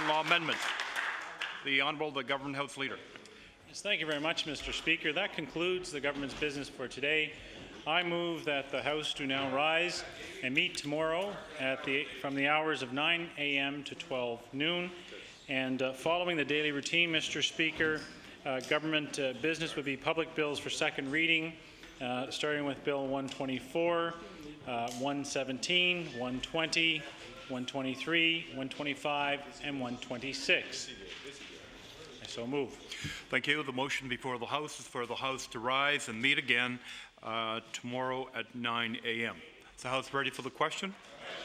Law amendment. The Honourable the Government House Leader. Yes, thank you very much, Mr. Speaker. That concludes the government's business for today. I move that the House do now rise and meet tomorrow from the hours of 9 a.m. to 12 noon. And following the daily routine, Mr. Speaker, government business would be public bills for second reading, starting with Bill 124, 117, 120, 123, 125, and 126. I so move. Thank you. The motion before the House is for the House to rise and meet again tomorrow at 9 a.m. Is the House ready for the question?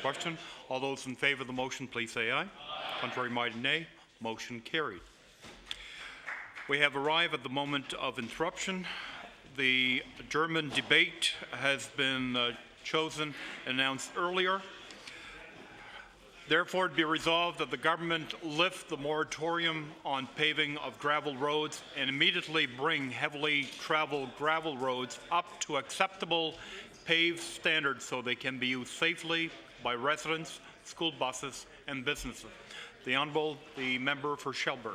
Question. All those in favour of the motion, please say aye. Contrary minded, nay. Motion carried. We have arrived at the moment of interruption. The adjournment debate has been chosen and announced earlier. Therefore, it be resolved that the government lift the moratorium on paving of gravel roads and immediately bring heavily traveled gravel roads up to acceptable paved standards so they can be used safely by residents, school buses, and businesses. The Honourable, the member for Shelburne.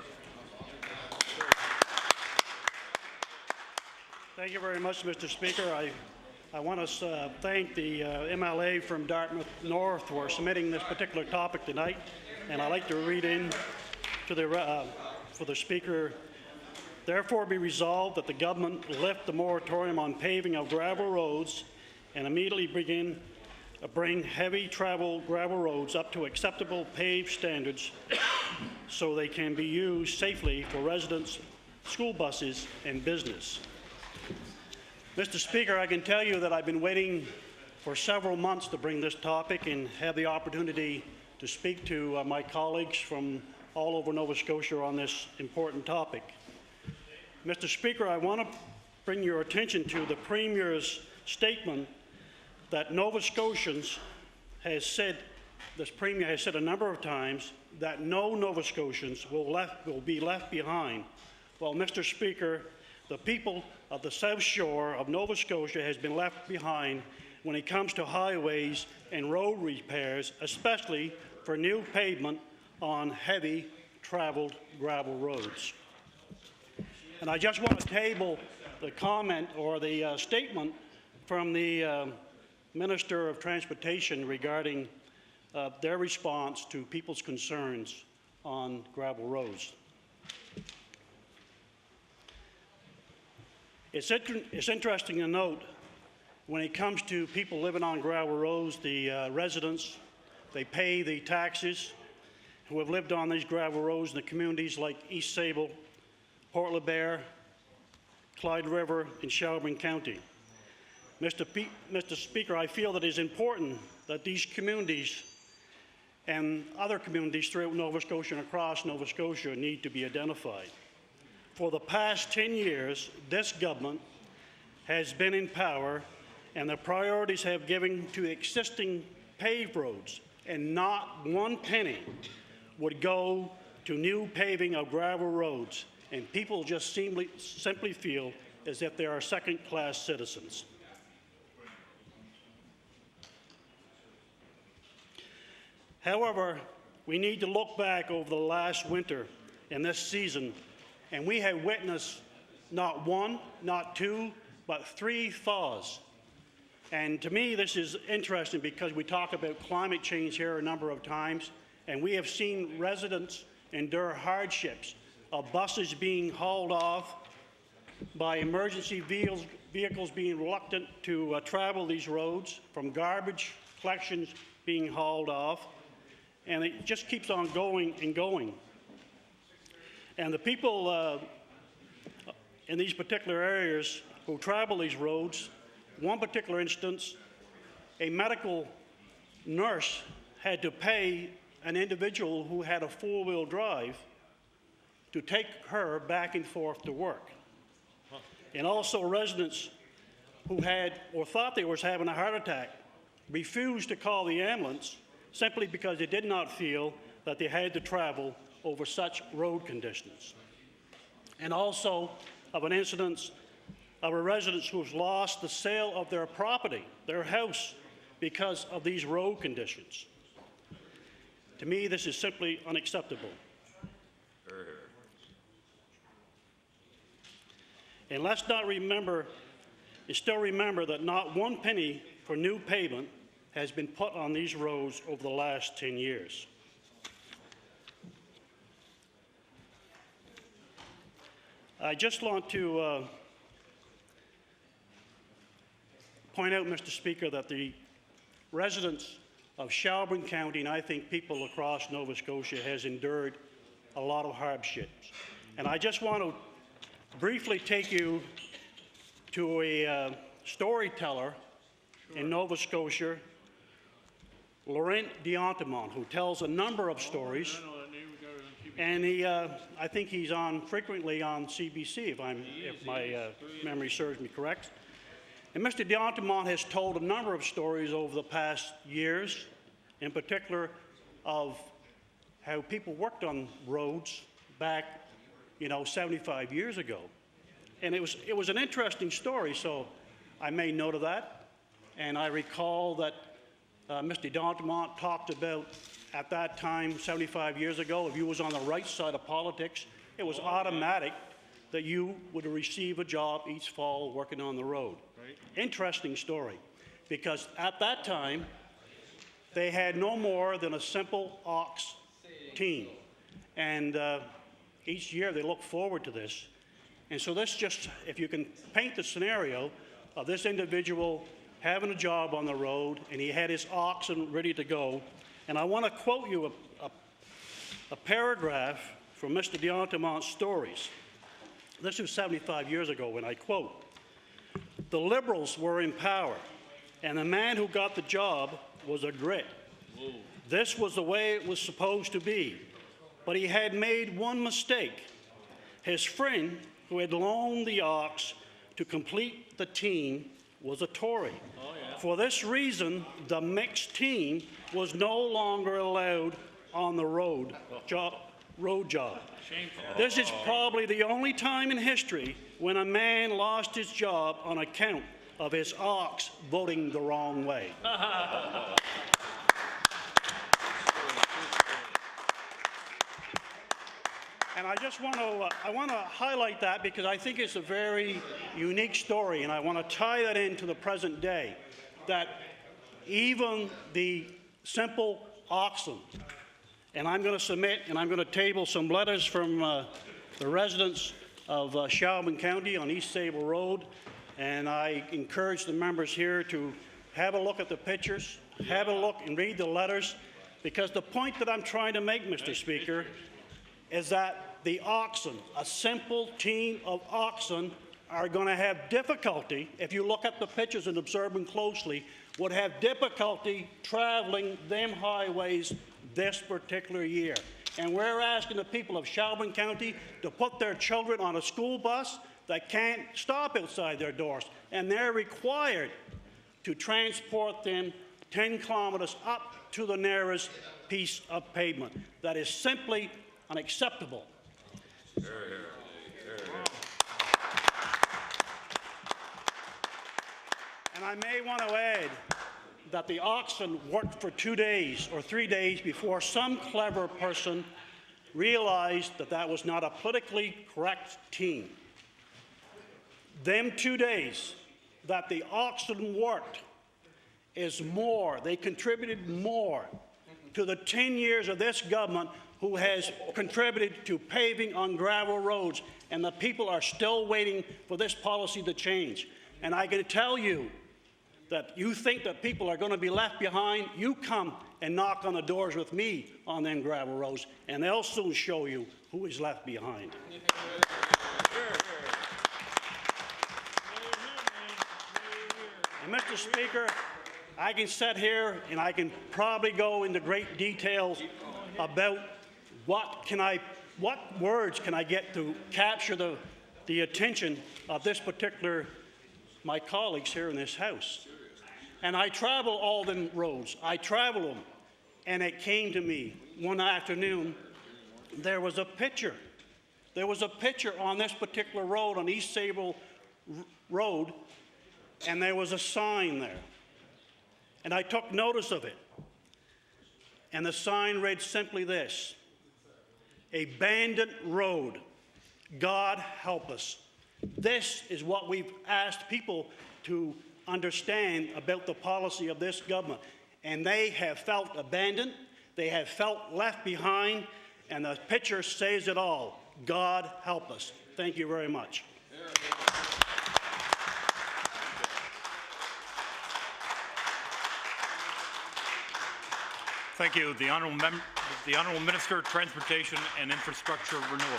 Thank you very much, Mr. Speaker. I want to thank the MLA from Dartmouth North for submitting this particular topic tonight, and I'd like to read in to for the Speaker. Therefore, be resolved that the government lift the moratorium on paving of gravel roads and immediately bring heavy travel gravel roads up to acceptable paved standards so they can be used safely for residents, school buses, and business. Mr. Speaker, I can tell you that I've been waiting for several months to bring this topic and have the opportunity to speak to my colleagues from all over Nova Scotia on this important topic. Mr. Speaker, I want to bring your attention to the Premier's statement that Nova Scotians has said, this Premier has said a number of times, that no Nova Scotians will be left behind. Well, Mr. Speaker, the people of the South Shore of Nova Scotia has been left behind when it comes to highways and road repairs, especially for new pavement on heavy traveled gravel roads. And I just want to table the comment or the statement from the Minister of Transportation regarding their response to people's concerns on gravel roads. It's interesting to note when it comes to people living on gravel roads, the residents, they pay the taxes who have lived on these gravel roads in the communities like East Sable, Port LeBaire, Clyde River, and Shelburne County. Mr. Speaker, I feel that it is important that these communities and other communities throughout Nova Scotia and across Nova Scotia need to be identified. For the past 10 years, this government has been in power and the priorities have given to existing paved roads, and not one penny would go to new paving of gravel roads, and people just simply feel as if they are second-class citizens. However, we need to look back over the last winter and this season, and we have witnessed not one, not two, but 3 thaws. And to me, this is interesting because we talk about climate change here a number of times, and we have seen residents endure hardships of buses being hauled off, by emergency vehicles being reluctant to travel these roads, from garbage collections being hauled off, and it just keeps on going and going. And the people in these particular areas who travel these roads, one particular instance, a medical nurse had to pay an individual who had a 4-wheel drive to take her back and forth to work. And also residents who had or thought they was having a heart attack refused to call the ambulance simply because they did not feel that they had to travel over such road conditions. And also of an incident of a resident who's lost the sale of their property, their house, because of these road conditions. To me, this is simply unacceptable. And let's not remember, and still remember that not one penny for new pavement has been put on these roads over the last 10 years. I just want to point out, Mr. Speaker, that the residents of Shelburne County, and I think people across Nova Scotia, has endured a lot of hardships. And I just want to briefly take you to a storyteller in Nova Scotia, Laurent D'Antemont, who tells a number of stories. And I think he's on frequently on CBC, if my memory serves me correct. And Mr. D'Antemont has told a number of stories over the past years, in particular of how people worked on roads back, 75 years ago. And it was an interesting story, so I made note of that. And I recall that Mr. D'Antemont talked about, at that time, 75 years ago, if you was on the right side of politics, it was automatic that you would receive a job each fall working on the road. Right. Interesting story, because at that time, they had no more than a simple ox team. And each year they look forward to this. And so this just, if you can paint the scenario of this individual having a job on the road, and he had his oxen ready to go. And I want to quote you a paragraph from Mr. D'Antemont's stories. This was 75 years ago, when I quote, "The Liberals were in power, and the man who got the job was a grit. Whoa. This was the way it was supposed to be. But he had made one mistake. His friend, who had loaned the ox to complete the team, was a Tory. Oh, yeah. For this reason, the mixed team was no longer allowed on the road job. Shameful. This is probably the only time in history when a man lost his job on account of his ox voting the wrong way." And I just want to highlight that, because I think it's a very unique story, and I want to tie that into the present day, that even the simple oxen, and I'm going to submit and I'm going to table some letters from the residents of Shelburne County on East Sable Road, and I encourage the members here to have a look at the pictures, have a look and read the letters, because the point that I'm trying to make, Mr. Speaker, is that the oxen, a simple team of oxen, are going to have difficulty, if you look at the pictures and observe them closely, would have difficulty traveling them highways this particular year. And we're asking the people of Shelburne County to put their children on a school bus that can't stop outside their doors, and they're required to transport them 10 kilometers up to the nearest piece of pavement. That is simply unacceptable. And I may want to add that the oxen worked for 2 days or 3 days before some clever person realized that that was not a politically correct team. Them 2 days that the oxen worked is more, they contributed more to the 10 years of this government who has contributed to paving on gravel roads, and the people are still waiting for this policy to change. And I can tell you that you think that people are going to be left behind, you come and knock on the doors with me on them gravel roads, and they'll soon show you who is left behind. And Mr. Speaker, I can sit here and I can probably go into great details about what words can I get to capture the attention of this particular, my colleagues here in this House. And I travel all them roads. I travel them. And it came to me one afternoon, there was a picture. There was a picture on this particular road, on East Sable Road, and there was a sign there. And I took notice of it. And the sign read simply this: "Abandoned road. God help us." This is what we've asked people to understand about the policy of this government. And they have felt abandoned, they have felt left behind, and the picture says it all. God help us. Thank you very much. Thank you. The Honourable Minister of Transportation and Infrastructure Renewal.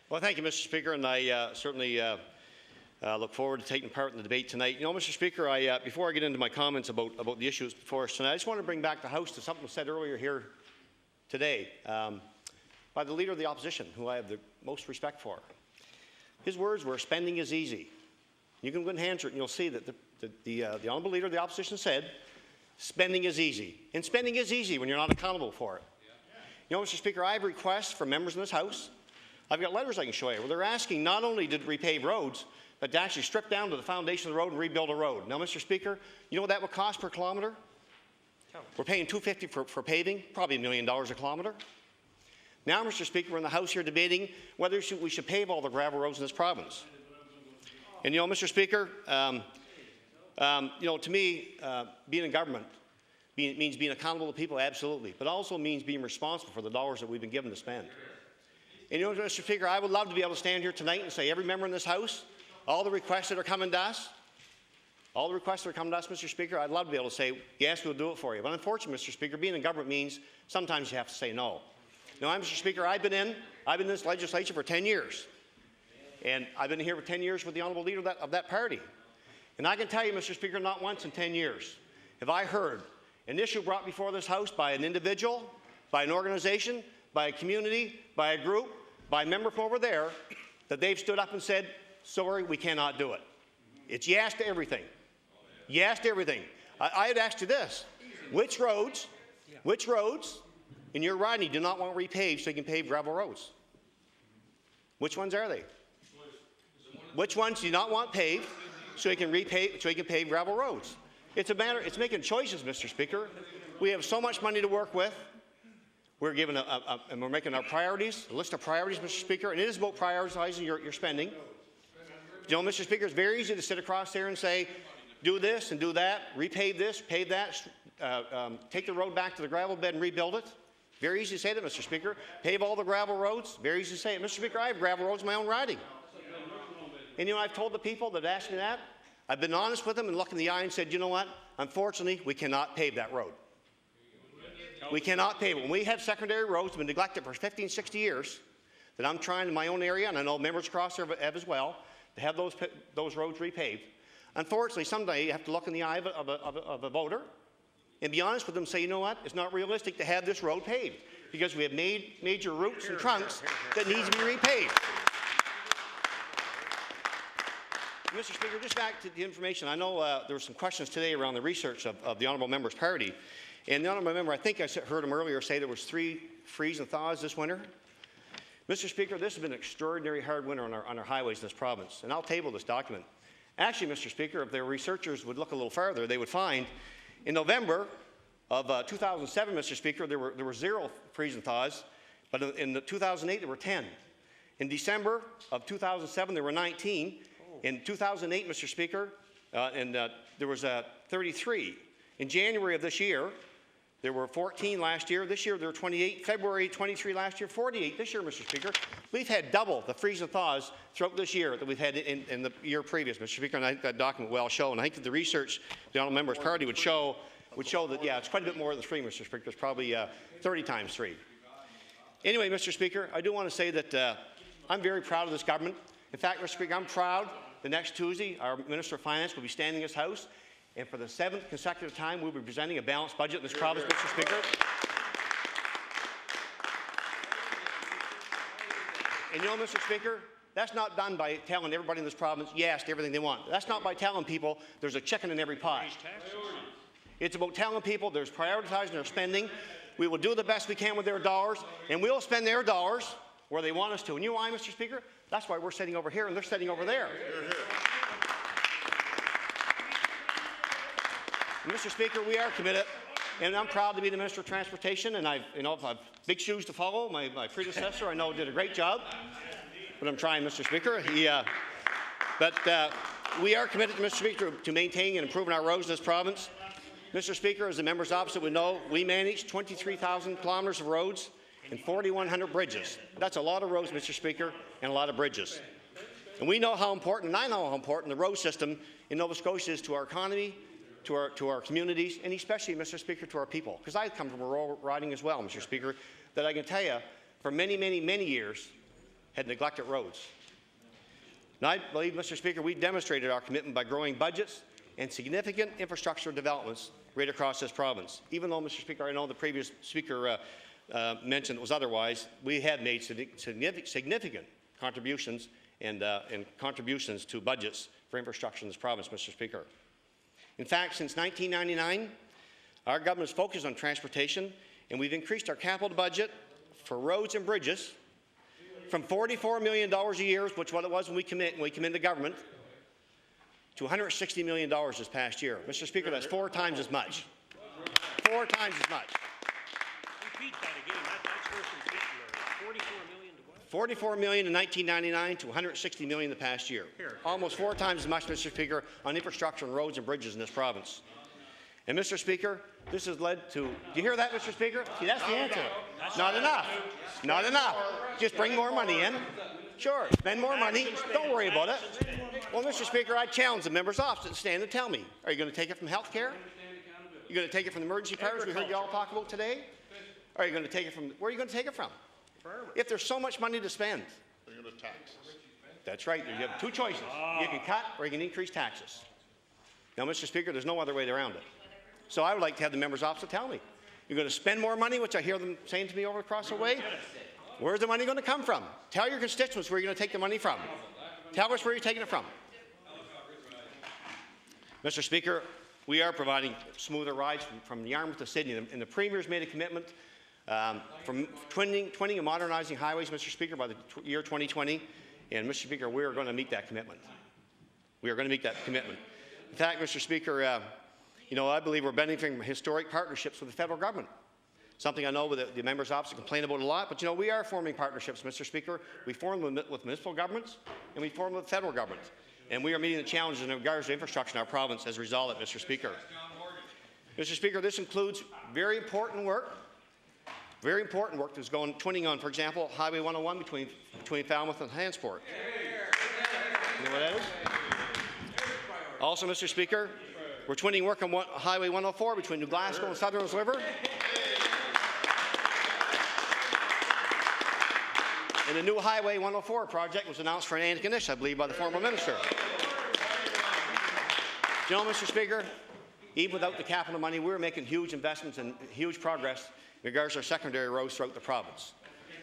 Well, thank you, Mr. Speaker, and I certainly look forward to taking part in the debate tonight. You know, Mr. Speaker, before I get into my comments about the issues before us tonight, I just want to bring back the House to something said earlier here today by the Leader of the Opposition, who I have the most respect for. His words were, "Spending is easy." You can go and answer it, and you'll see that the Honourable Leader of the Opposition said, "Spending is easy." And spending is easy when you're not accountable for it. You know, Mr. Speaker, I have requests from members in this House. I've got letters I can show you where they're asking not only to repave roads, but to actually strip down to the foundation of the road and rebuild a road. Now, Mr. Speaker, you know what that would cost per kilometre? We're paying $250 for paving, probably $1 million a kilometre. Now, Mr. Speaker, we're in the House here debating whether we should pave all the gravel roads in this province. And, you know, Mr. Speaker, you know, to me, being in government means being accountable to people, absolutely, but also means being responsible for the dollars that we've been given to spend. And, you know, Mr. Speaker, I would love to be able to stand here tonight and say every member in this House, all the requests that are coming to us, Mr. Speaker, I'd love to be able to say, yes, we'll do it for you. But unfortunately, Mr. Speaker, being in government means sometimes you have to say no. Now, Mr. Speaker, I've been in this legislature for 10 years. And I've been here for 10 years with the Honourable Leader of that party. And I can tell you, Mr. Speaker, not once in 10 years have I heard an issue brought before this House by an individual, by an organization, by a community, by a group, by a member from over there, that they've stood up and said, sorry, we cannot do it. It's yes to everything. Yes to everything. I had asked you this. Which roads in your riding do not want repaved so you can pave gravel roads? Which ones are they? Which ones do you not want paved so you can pave gravel roads? It's making choices, Mr. Speaker. We have so much money to work with. We're given and we're making our priorities, a list of priorities, Mr. Speaker, and it is about prioritizing your spending. You know, Mr. Speaker, it's very easy to sit across there and say, do this and do that, repave this, pave that, take the road back to the gravel bed and rebuild it. Very easy to say that, Mr. Speaker. Pave all the gravel roads. Very easy to say it. Mr. Speaker, I have gravel roads in my own riding. And, you know, I've told the people that asked me that, I've been honest with them and looked in the eye and said, you know what? Unfortunately, we cannot pave that road. We cannot pave it. When we have secondary roads that have been neglected for 15, 60 years, that I'm trying in my own area, and I know members across there have as well, to have those roads repaved. Unfortunately, someday you have to look in the eye of a voter and be honest with them and say, you know what? It's not realistic to have this road paved because we have major roots and trunks that needs to be repaved. Mr. Speaker, just back to the information. I know there were some questions today around the research of the Honourable Member's party. And the Honourable Member, I think I heard him earlier say there was 3 freeze and thaws this winter. Mr. Speaker, this has been an extraordinary hard winter on our highways in this province. And I'll table this document. Actually, Mr. Speaker, if their researchers would look a little farther, they would find in November of 2007, Mr. Speaker, there were 0 freeze and thaws. But in 2008, there were 10. In December of 2007, there were 19. In 2008, Mr. Speaker, there was 33. In January of this year, there were 14 last year. This year, there were 28. February, 23 last year, 48 this year, Mr. Speaker. We've had double the freeze and thaws throughout this year that we've had in the year previous, Mr. Speaker, and I think that document will show. And I think that the research the Honourable Member's party would show that, yeah, it's quite a bit more than 3, Mr. Speaker. It's probably 30 times 3. Anyway, Mr. Speaker, I do want to say that I'm very proud of this government. In fact, Mr. Speaker, I'm proud the next Tuesday, our Minister of Finance will be standing in this House, and for the 7th consecutive time, we'll be presenting a balanced budget in this province, Mr. Speaker. And you know, Mr. Speaker, that's not done by telling everybody in this province yes to everything they want. That's not by telling people there's a chicken in every pie. It's about telling people there's prioritizing their spending. We will do the best we can with their dollars, and we'll spend their dollars where they want us to. And you know why, Mr. Speaker? That's why we're sitting over here and they're sitting over there. And Mr. Speaker, we are committed And I'm proud to be the Minister of Transportation, and I've big shoes to follow. My predecessor, I know, did a great job, but I'm trying, Mr. Speaker. We are committed, Mr. Speaker, to maintaining and improving our roads in this province. Mr. Speaker, as the members opposite would know, we manage 23,000 kilometres of roads and 4,100 bridges. That's a lot of roads, Mr. Speaker, and a lot of bridges. And we know how important, and I know how important the road system in Nova Scotia is to our economy, to our communities, and especially, Mr. Speaker, to our people. Because I come from a rural riding as well, Mr. Speaker, that I can tell you, for many, many, many years, had neglected roads. And I believe, Mr. Speaker, we demonstrated our commitment by growing budgets and significant infrastructure developments right across this province. Even though, Mr. Speaker, I know the previous speaker mentioned it was otherwise, we have made significant contributions and contributions to budgets for infrastructure in this province, Mr. Speaker. In fact, since 1999, our government has focused on transportation, and we've increased our capital budget for roads and bridges from $44 million a year, which is what it was when we came into government, to $160 million this past year. Mr. Speaker, that's 4 times as much. 4 times as much. Repeat that again. That's worth repeating. 44 million in 1999 to 160 million the past year. Almost 4 times as much, Mr. Speaker, on infrastructure and roads and bridges in this province. And, Mr. Speaker, this has led to, do you hear that, Mr. Speaker? See, that's the answer. Not enough. Not enough. Just bring more money in. Sure, spend more money. Don't worry about it. Well, Mr. Speaker, I challenge the members opposite to stand and tell me, are you going to take it from health care? You're going to take it from the emergency powers we heard you all talk about today? Or are you going to take it from, where are you going to take it from? If there's so much money to spend. They're going to tax us. That's right. You have 2 choices. You can cut or you can increase taxes. Now, Mr. Speaker, there's no other way around it. So I would like to have the members opposite tell me. You're going to spend more money, which I hear them saying to me over across the way. Where's the money going to come from? Tell your constituents where you're going to take the money from. Tell us where you're taking it from. Mr. Speaker, we are providing smoother rides from Yarmouth to Sydney, and the Premier's made a commitment from twinning and modernizing highways, Mr. Speaker, by the year 2020. And, Mr. Speaker, we are going to meet that commitment. We are going to meet that commitment. In fact, Mr. Speaker, I believe we're benefiting from historic partnerships with the federal government. Something I know the members' opposite complain about a lot, but we are forming partnerships, Mr. Speaker. We form with municipal governments, and we form with the federal government. And we are meeting the challenges in regards to infrastructure in our province as a result of it, Mr. Speaker. Mr. Speaker, this includes very important work that's going twinning on, for example, Highway 101 between Falmouth and Hansport. You know what that is? Also, Mr. Speaker, we're twinning work on Highway 104 between New Glasgow and Southern River. And the new Highway 104 project was announced for Antigonish, I believe, by the former minister. Mr. Speaker, even without the capital money, we're making huge investments and huge progress in regards to our secondary roads throughout the province.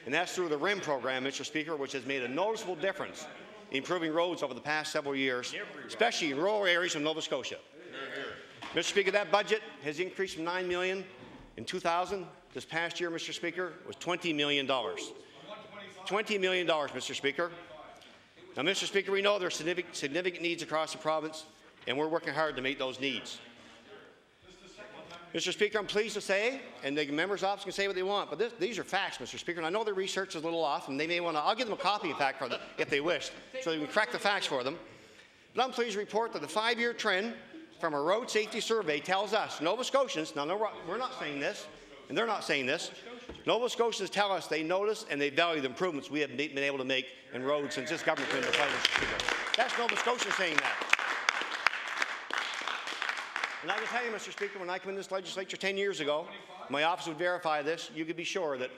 And that's through the RIM program, Mr. Speaker, which has made a noticeable difference in improving roads over the past several years, especially in rural areas of Nova Scotia. Mr. Speaker, that budget has increased from $9 million in 2000. This past year, Mr. Speaker, was $20 million. $20 million, Mr. Speaker. Now, Mr. Speaker, we know there are significant needs across the province, and we're working hard to meet those needs. Mr. Speaker, I'm pleased to say, and the members' office can say what they want, but these are facts, Mr. Speaker, and I know their research is a little off, and they may want to, I'll give them a copy, in fact, if they wish, so they can correct the facts for them. But I'm pleased to report that the 5-year trend from a road safety survey tells us, Nova Scotians, now we're not saying this, and they're not saying this, Nova Scotians tell us they notice and they value the improvements we have been able to make in roads since this government came into play, Mr. Speaker. That's Nova Scotians saying that. And I can tell you, Mr. Speaker, when I came in this legislature 10 years ago, my office would verify this, you could be sure that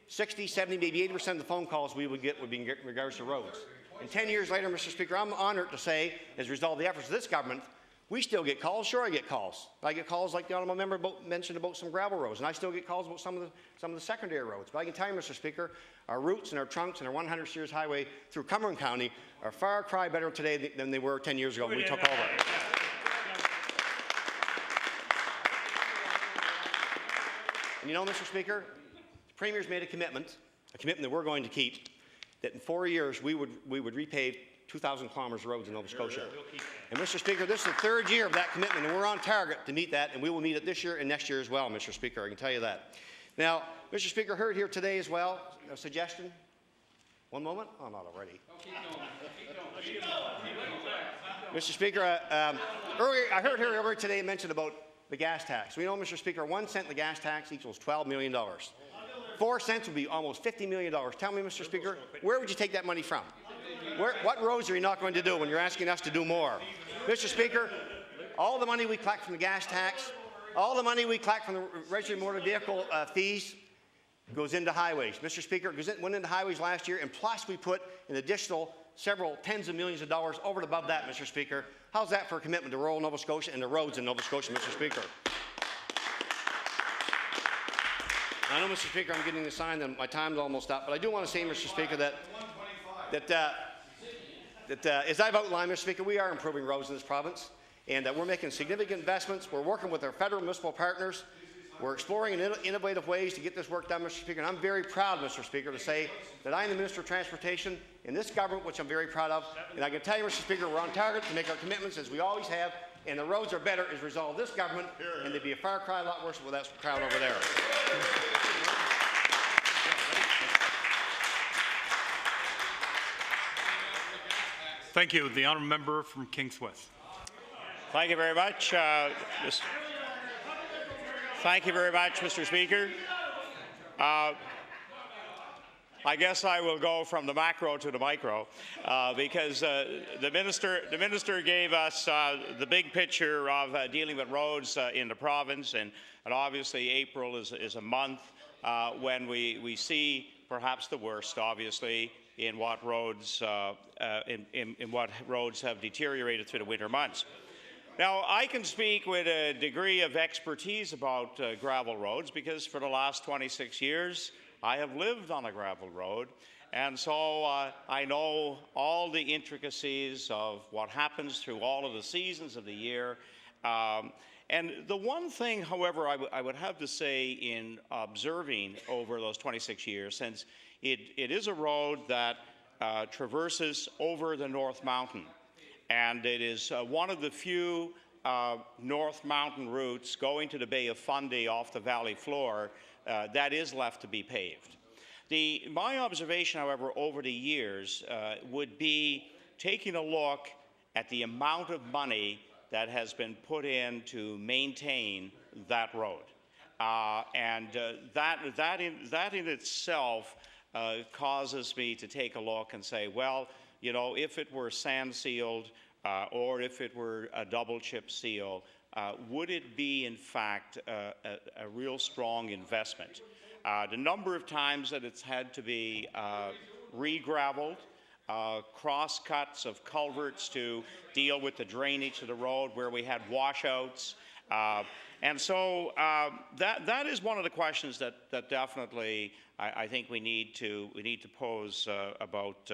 60, 70, maybe 80% of the phone calls we would get would be in regards to roads. And 10 years later, Mr. Speaker, I'm honored to say, as a result of the efforts of this government, we still get calls. Sure, I get calls. I get calls like the honourable member mentioned about some gravel roads, and I still get calls about some of the secondary roads. But I can tell you, Mr. Speaker, our routes and our trunks and our 100 series highway through Cumberland County are far cry better today than they were 10 years ago when we took over. And Mr. Speaker, the Premier's made a commitment that we're going to keep, that in 4 years we would repave 2,000 kilometers of roads in Nova Scotia. And Mr. Speaker, this is the third year of that commitment, and we're on target to meet that, and we will meet it this year and next year as well, Mr. Speaker, I can tell you that. Now, Mr. Speaker, heard here today as well, a suggestion. One moment? Oh, not already. Mr. Speaker, earlier, I heard here earlier today mentioned about the gas tax. We know, Mr. Speaker, 1 cent in the gas tax equals $12 million. 4 cents would be almost $50 million. Tell me, Mr. Speaker, where would you take that money from? What roads are you not going to do when you're asking us to do more? Mr. Speaker, all the money we collect from the gas tax, all the money we collect from the registered motor vehicle fees goes into highways. Mr. Speaker, it went into highways last year, and plus we put an additional several tens of millions of dollars over and above that, Mr. Speaker. How's that for a commitment to rural Nova Scotia and the roads in Nova Scotia, Mr. Speaker? I know, Mr. Speaker, I'm getting the sign that my time's almost up, but I do want to say, Mr. Speaker, that as I've outlined, Mr. Speaker, we are improving roads in this province, and that we're making significant investments. We're working with our federal municipal partners. We're exploring innovative ways to get this work done, Mr. Speaker, and I'm very proud, Mr. Speaker, to say that I am the Minister of Transportation in this government, which I'm very proud of, and I can tell you, Mr. Speaker, we're on target to make our commitments as we always have, and the roads are better as a result of this government, and they'd be a far cry a lot worse with that crowd over there. Thank you. The honourable member from Kings West. Thank you very much. Thank you very much, Mr. Speaker. I guess I will go from the macro to the micro because the minister gave us the big picture of dealing with roads in the province, and obviously April is a month when we see perhaps the worst, obviously, in what roads in what roads have deteriorated through the winter months. Now, I can speak with a degree of expertise about gravel roads because for the last 26 years, I have lived on a gravel road, and so I know all the intricacies of what happens through all of the seasons of the year. And the one thing, however, I would have to say in observing over those 26 years, since it is a road that traverses over the North Mountain, and it is one of the few North Mountain routes going to the Bay of Fundy off the valley floor that is left to be paved. My observation, however, over the years would be taking a look at the amount of money that has been put in to maintain that road. That in itself causes me to take a look and say, well, you know, if it were sand sealed or if it were a double chip seal, would it be in fact a real strong investment? The number of times that it's had to be re-graveled, cross-cuts of culverts to deal with the drainage of the road where we had washouts. And so that is one of the questions that definitely I think we need to pose about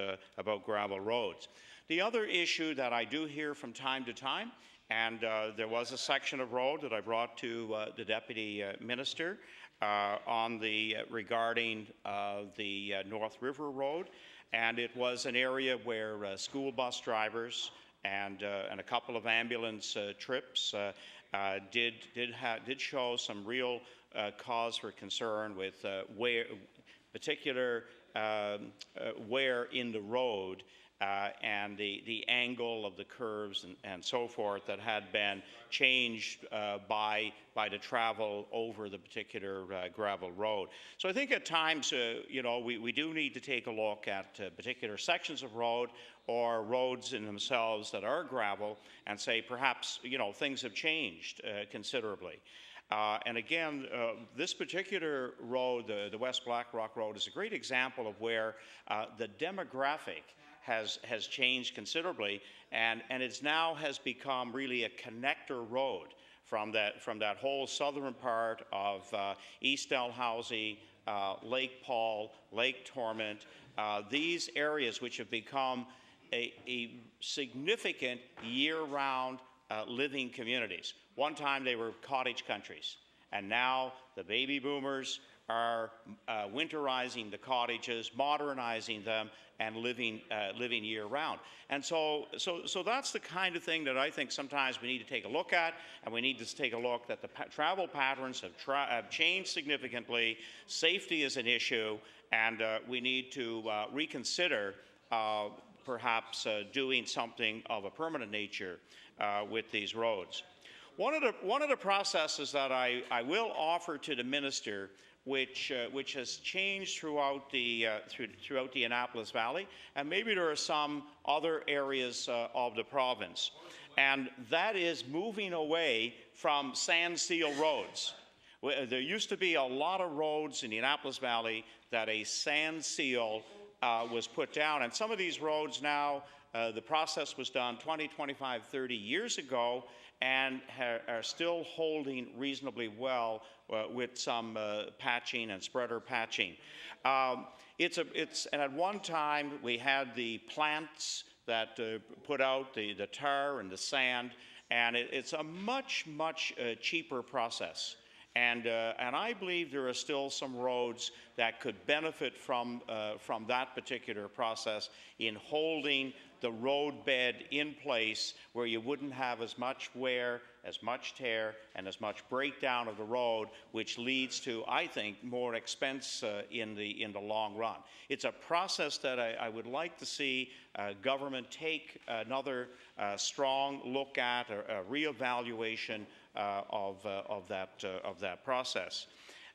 gravel roads. The other issue that I do hear from time to time, and there was a section of road that I brought to the Deputy Minister regarding the North River Road, and it was an area where school bus drivers and a couple of ambulance trips did show some real cause for concern with particular wear in the road and the angle of the curves and so forth that had been changed by the travel over the particular gravel road. So I think at times, you know, we do need to take a look at particular sections of road or roads in themselves that are gravel and say perhaps, you know, things have changed considerably. And again, this particular road, the West Black Rock Road, is a great example of where the demographic has changed considerably, and it now has become really a connector road from that whole southern part of East Dalhousie, Lake Paul, Lake Torment, these areas which have become a significant year-round living communities. One time they were cottage countries, and now the baby boomers are winterizing the cottages, modernizing them, and living year-round. And so that's the kind of thing that I think sometimes we need to take a look at, and we need to take a look that the travel patterns have changed significantly. Safety is an issue, and we need to reconsider perhaps doing something of a permanent nature with these roads. One of the processes that I will offer to the minister, which has changed throughout the Annapolis Valley, and maybe there are some other areas of the province, and that is moving away from sand seal roads. There used to be a lot of roads in the Annapolis Valley that a sand seal was put down, and some of these roads now, the process was done 20, 25, 30 years ago, and are still holding reasonably well with some patching and spreader patching. And at one time we had the plants that put out the tar and the sand, and it's a much cheaper process. And I believe there are still some roads that could benefit from that particular process in holding the road bed in place, where you wouldn't have as much wear, as much tear, and as much breakdown of the road, which leads to, I think, more expense in the long run. It's a process that I would like to see government take another strong look at, a reevaluation of that process.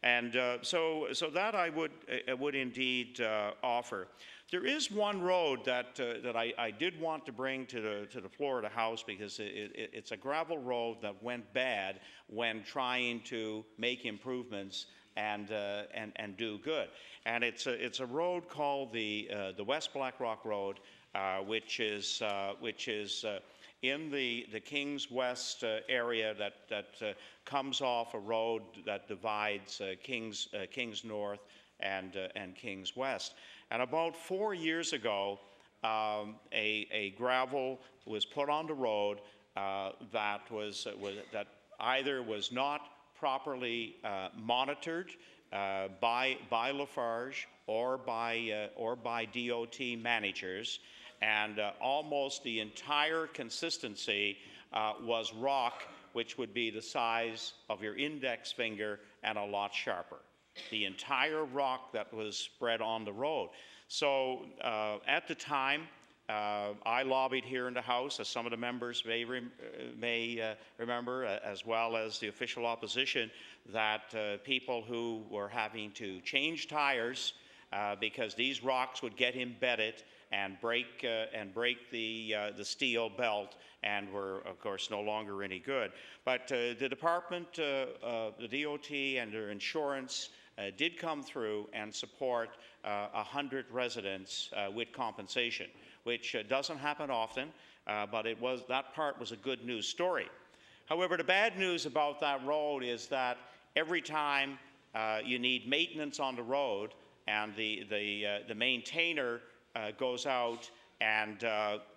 And so that I would indeed offer. There is one road that I did want to bring to the floor of the House, because it's a gravel road that went bad when trying to make improvements and do good. And it's a road called the West Blackrock Road, which is in the Kings West area that comes off a road that divides Kings North and Kings West. And about 4 years ago, a gravel was put on the road that either was not properly monitored by Lafarge or by DOT managers, and almost the entire consistency was rock, which would be the size of your index finger and a lot sharper. The entire rock that was spread on the road. So at the time, I lobbied here in the House, as some of the members may remember, as well as the official opposition, that people who were having to change tires because these rocks would get embedded and break the steel belt, and were, of course, no longer any good. But the department, the DOT, and their insurance did come through and support 100 residents with compensation, which doesn't happen often, but that part was a good news story. However, the bad news about that road is that every time you need maintenance on the road, and the maintainer goes out and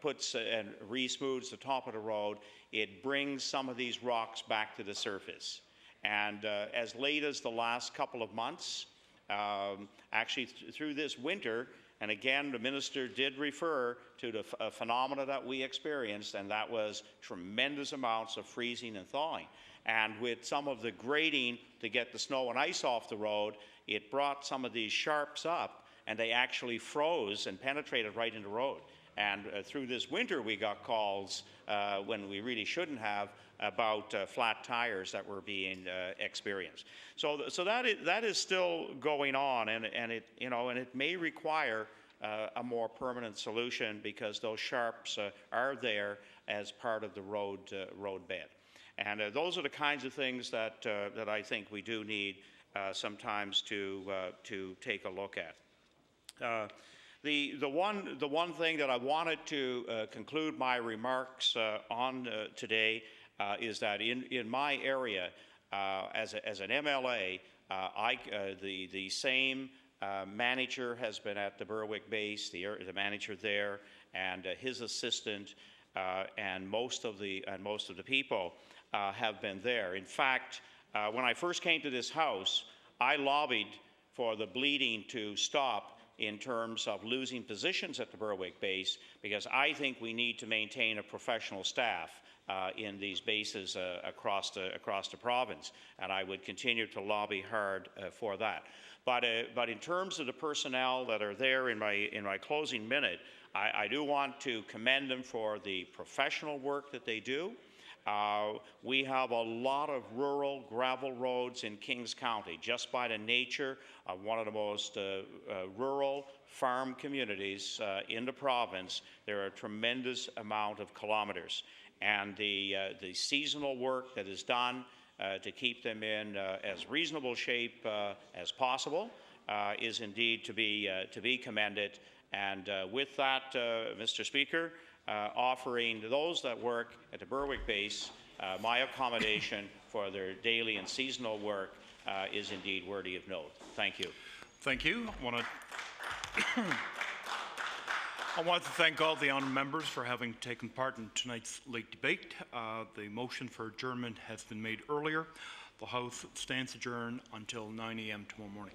puts and re-smooths the top of the road, it brings some of these rocks back to the surface. And as late as the last couple of months, actually through this winter, and again, the minister did refer to the phenomena that we experienced, and that was tremendous amounts of freezing and thawing. And with some of the grading to get the snow and ice off the road, it brought some of these sharps up, and they actually froze and penetrated right in the road. And through this winter, we got calls when we really shouldn't have, about flat tires that were being experienced. So that is still going on, and it may require a more permanent solution, because those sharps are there as part of the road bed. And those are the kinds of things that I think we do need sometimes to take a look at. The one thing that I wanted to conclude my remarks on today is that in my area, as an MLA, the same manager has been at the Berwick base, the manager there, and his assistant, and most of the people have been there. In fact, when I first came to this House, I lobbied for the bleeding to stop in terms of losing positions at the Berwick base, because I think we need to maintain a professional staff in these bases across the province, and I would continue to lobby hard for that. But in terms of the personnel that are there in my closing minute, I do want to commend them for the professional work that they do. We have a lot of rural gravel roads in Kings County, just by the nature of one of the most rural farm communities in the province. There are a tremendous amount of kilometers, and the seasonal work that is done to keep them in as reasonable shape as possible is indeed to be commended. And with that, Mr. Speaker, offering those that work at the Berwick base my accommodation for their daily and seasonal work is indeed worthy of note. Thank you. Thank you. I want to thank all the honourable members for having taken part in tonight's late debate. The motion for adjournment has been made earlier. The House stands adjourned until 9 a.m. tomorrow morning.